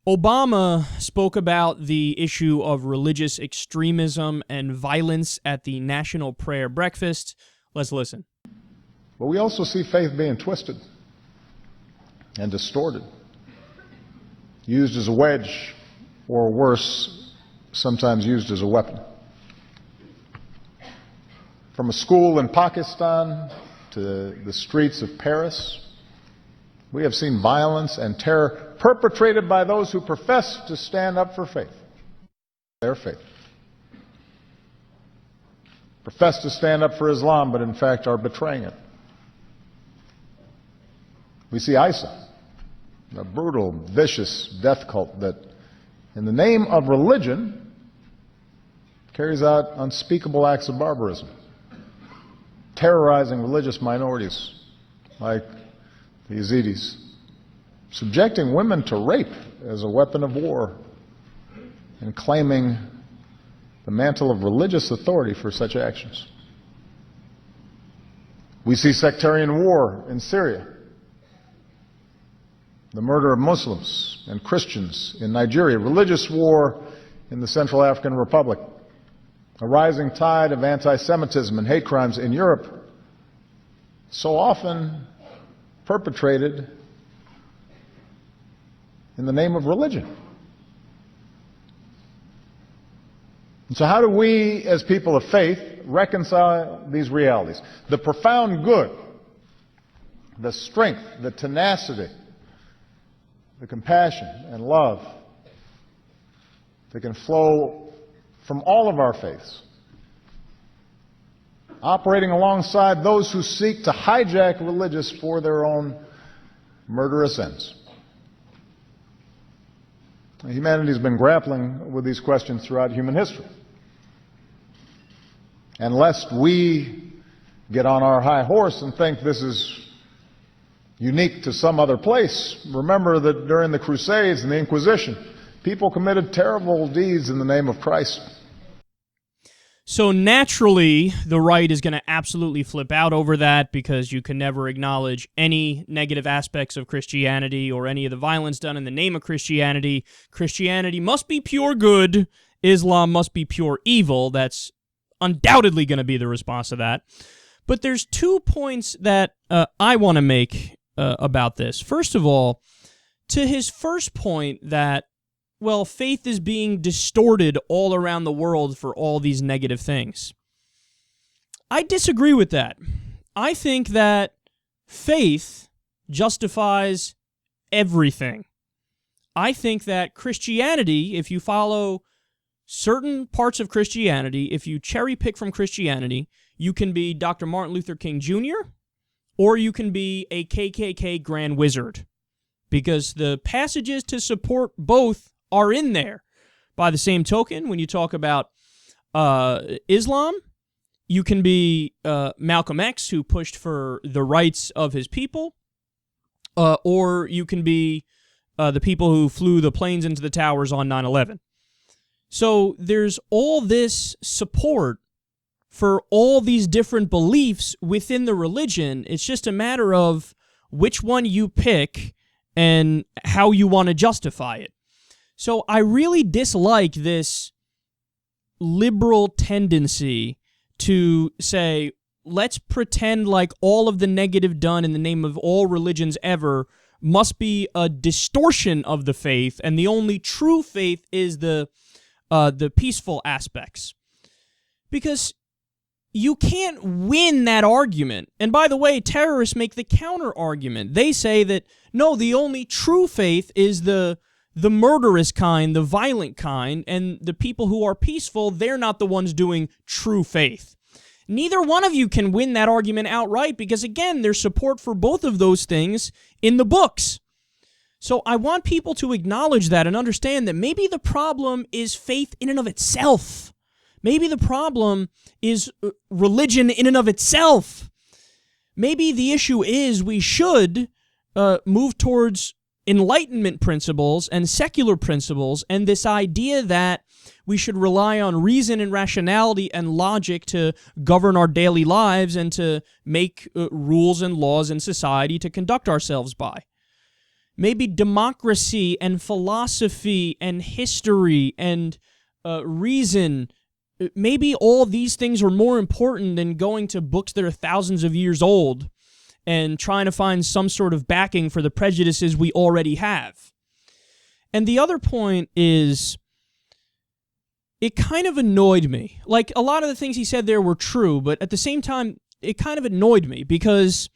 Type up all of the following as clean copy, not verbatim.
Obama spoke about the issue of religious extremism and violence at the National Prayer Breakfast. Let's listen. But we also see faith being twisted and distorted, used as a wedge, or worse, sometimes used as a weapon. From a school in Pakistan to the streets of Paris, we have seen violence and terror perpetrated by those who profess to stand up for faith, their faith. Profess to stand up for Islam, but in fact are betraying it. We see ISIL, a brutal, vicious death cult that, in the name of religion, carries out unspeakable acts of barbarism, terrorizing religious minorities like the Yazidis, subjecting women to rape as a weapon of war, and claiming the mantle of religious authority for such actions. We see sectarian war in Syria, the murder of Muslims and Christians in Nigeria, religious war in the Central African Republic, a rising tide of anti-Semitism and hate crimes in Europe, so often perpetrated in the name of religion. And so how do we, as people of faith, reconcile these realities? The profound good, the strength, the tenacity, the compassion and love that can flow from all of our faiths, operating alongside those who seek to hijack religious for their own murderous ends. Humanity has been grappling with these questions throughout human history. And lest we get on our high horse and think this is unique to some other place, remember that during the Crusades and the Inquisition, people committed terrible deeds in the name of Christ. So naturally, the right is going to absolutely flip out over that because you can never acknowledge any negative aspects of Christianity or any of the violence done in the name of Christianity. Christianity must be pure good. Islam must be pure evil. That's undoubtedly going to be the response to that. But there's 2 points that I want to make about this. First of all, to his first point that, well, faith is being distorted all around the world for all these negative things. I disagree with that. I think that faith justifies everything. I think that Christianity, if you follow certain parts of Christianity, if you cherry pick from Christianity, you can be Dr. Martin Luther King Jr., or you can be a KKK Grand Wizard, because the passages to support both are in there. By the same token, when you talk about Islam, you can be Malcolm X, who pushed for the rights of his people, or you can be the people who flew the planes into the towers on 9/11. So there's all this support for all these different beliefs within the religion. It's just a matter of which one you pick and how you want to justify it. So I really dislike this liberal tendency to say, let's pretend like all of the negative done in the name of all religions ever must be a distortion of the faith, and the only true faith is the peaceful aspects. Because you can't win that argument. And by the way, terrorists make the counter-argument. They say that, no, the only true faith is the murderous kind, the violent kind, and the people who are peaceful, they're not the ones doing true faith. Neither one of you can win that argument outright because, again, there's support for both of those things in the books. So I want people to acknowledge that and understand that maybe the problem is faith in and of itself. Maybe the problem is religion in and of itself. Maybe the issue is we should move towards Enlightenment principles and secular principles, and this idea that we should rely on reason and rationality and logic to govern our daily lives and to make rules and laws in society to conduct ourselves by. maybe democracy and philosophy and history and reason, maybe all these things are more important than going to books that are thousands of years old and trying to find some sort of backing for the prejudices we already have. And the other point is, it kind of annoyed me. Like, a lot of the things he said there were true, but at the same time, it kind of annoyed me because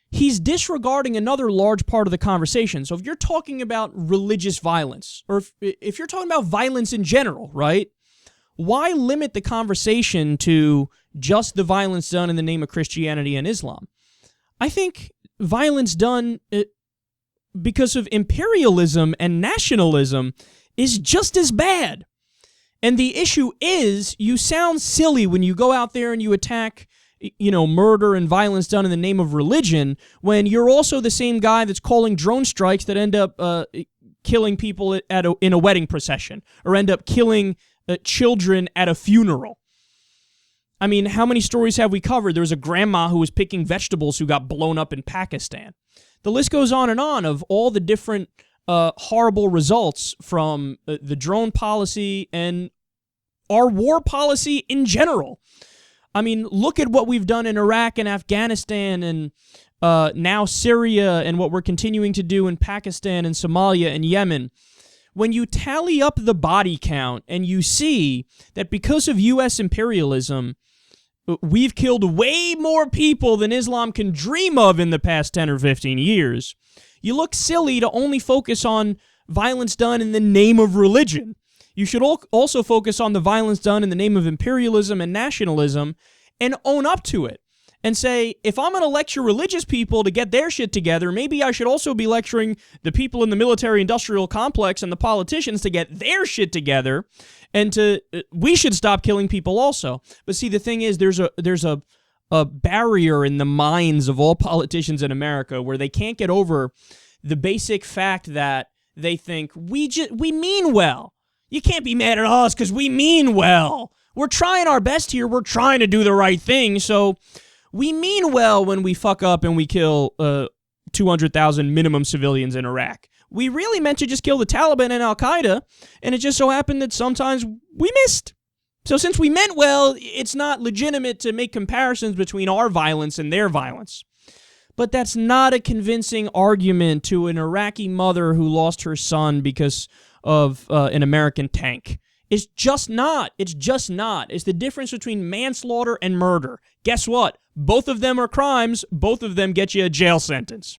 he's disregarding another large part of the conversation. So if you're talking about religious violence, or if you're talking about violence in general, right, why limit the conversation to just the violence done in the name of Christianity and Islam? I think violence done because of imperialism and nationalism is just as bad. And the issue is, you sound silly when you go out there and you attack, murder and violence done in the name of religion, when you're also the same guy that's calling drone strikes that end up killing people in a wedding procession, or end up killing children at a funeral. I mean, how many stories have we covered? There was a grandma who was picking vegetables who got blown up in Pakistan. The list goes on and on of all the different horrible results from the drone policy and our war policy in general. I mean, look at what we've done in Iraq and Afghanistan and now Syria, and what we're continuing to do in Pakistan and Somalia and Yemen. When you tally up the body count and you see that because of U.S. imperialism, we've killed way more people than Islam can dream of in the past 10 or 15 years, you look silly to only focus on violence done in the name of religion. You should also focus on the violence done in the name of imperialism and nationalism and own up to it. And say, if I'm going to lecture religious people to get their shit together, maybe I should also be lecturing the people in the military-industrial complex and the politicians to get their shit together, and we should stop killing people also. But see, the thing is, there's a barrier in the minds of all politicians in America where they can't get over the basic fact that they think, we mean well. You can't be mad at us because we mean well. We're trying our best here. We're trying to do the right thing, so we mean well when we fuck up and we kill 200,000 minimum civilians in Iraq. We really meant to just kill the Taliban and al-qaeda, and it just so happened that sometimes we missed. So since we meant well, it's not legitimate to make comparisons between our violence and their violence. But that's not a convincing argument to an Iraqi mother who lost her son because of an American tank. It's just not. It's just not. It's the difference between manslaughter and murder. Guess what? Both of them are crimes. Both of them get you a jail sentence.